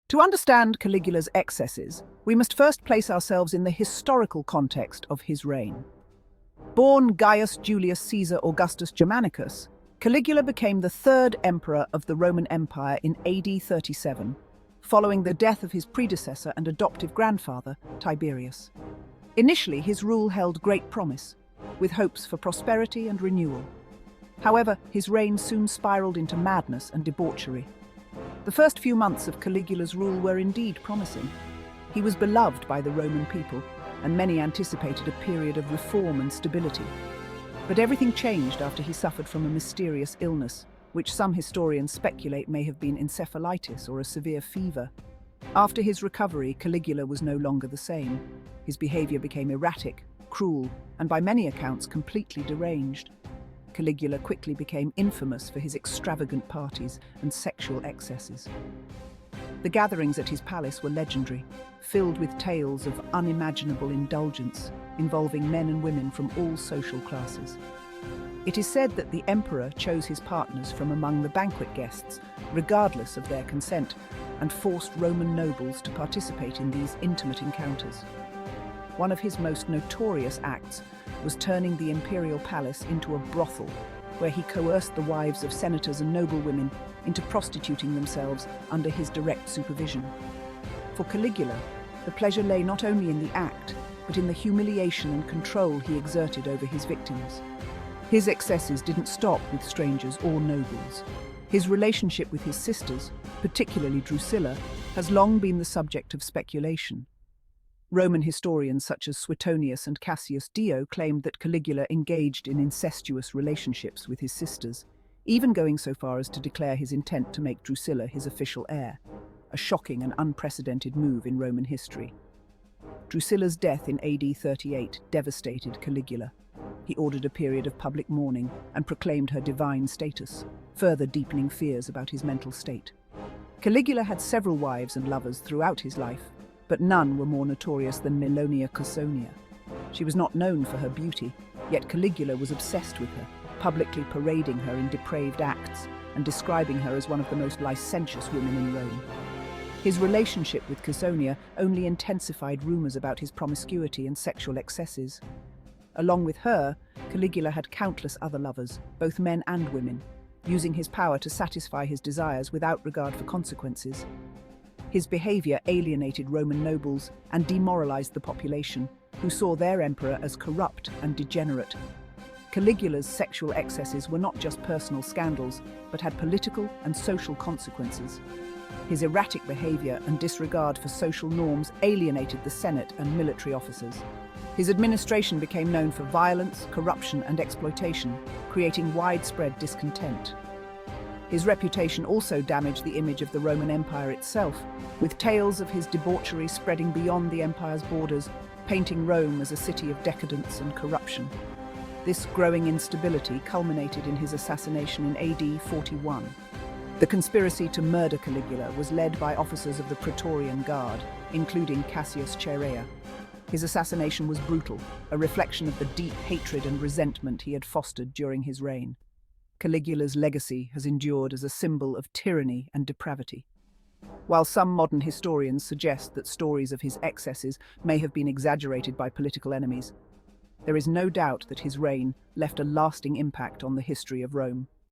To understand Caligula's excesses, we must first place ourselves in the historical context of his reign. Born Gaius Julius Caesar Augustus Germanicus, Caligula became the third emperor of the Roman Empire in AD 37, following the death of his predecessor and adoptive grandfather, Tiberius. Initially, his rule held great promise, with hopes for prosperity and renewal. However, his reign soon spiraled into madness and debauchery. The first few months of Caligula's rule were indeed promising. He was beloved by the Roman people, and many anticipated a period of reform and stability. But everything changed after he suffered from a mysterious illness, which some historians speculate may have been encephalitis or a severe fever. After his recovery, Caligula was no longer the same. His behavior became erratic, cruel, and by many accounts completely deranged. Caligula quickly became infamous for his extravagant parties and sexual excesses. The gatherings at his palace were legendary, filled with tales of unimaginable indulgence involving men and women from all social classes. It is said that the emperor chose his partners from among the banquet guests, regardless of their consent, and forced Roman nobles to participate in these intimate encounters. One of his most notorious acts was turning the imperial palace into a brothel, where he coerced the wives of senators and noblewomen into prostituting themselves under his direct supervision. For Caligula, the pleasure lay not only in the act, but in the humiliation and control he exerted over his victims. His excesses didn't stop with strangers or nobles. His relationship with his sisters, particularly Drusilla, has long been the subject of speculation. Roman historians such as Suetonius and Cassius Dio claimed that Caligula engaged in incestuous relationships with his sisters, even going so far as to declare his intent to make Drusilla his official heir, a shocking and unprecedented move in Roman history. Drusilla's death in AD 38 devastated Caligula. He ordered a period of public mourning and proclaimed her divine status, further deepening fears about his mental state. Caligula had several wives and lovers throughout his life, but none were more notorious than Milonia Causonia. She was not known for her beauty, yet Caligula was obsessed with her, publicly parading her in depraved acts and describing her as one of the most licentious women in Rome. His relationship with Causonia only intensified rumors about his promiscuity and sexual excesses. Along with her, Caligula had countless other lovers, both men and women, using his power to satisfy his desires without regard for consequences. His behavior alienated Roman nobles and demoralized the population, who saw their emperor as corrupt and degenerate. Caligula's sexual excesses were not just personal scandals, but had political and social consequences. His erratic behavior and disregard for social norms alienated the Senate and military officers. His administration became known for violence, corruption, and exploitation, creating widespread discontent. His reputation also damaged the image of the Roman Empire itself, with tales of his debauchery spreading beyond the empire's borders, painting Rome as a city of decadence and corruption. This growing instability culminated in his assassination in AD 41. The conspiracy to murder Caligula was led by officers of the Praetorian Guard, including Cassius Chaerea. His assassination was brutal, a reflection of the deep hatred and resentment he had fostered during his reign. Caligula's legacy has endured as a symbol of tyranny and depravity. While some modern historians suggest that stories of his excesses may have been exaggerated by political enemies, there is no doubt that his reign left a lasting impact on the history of Rome.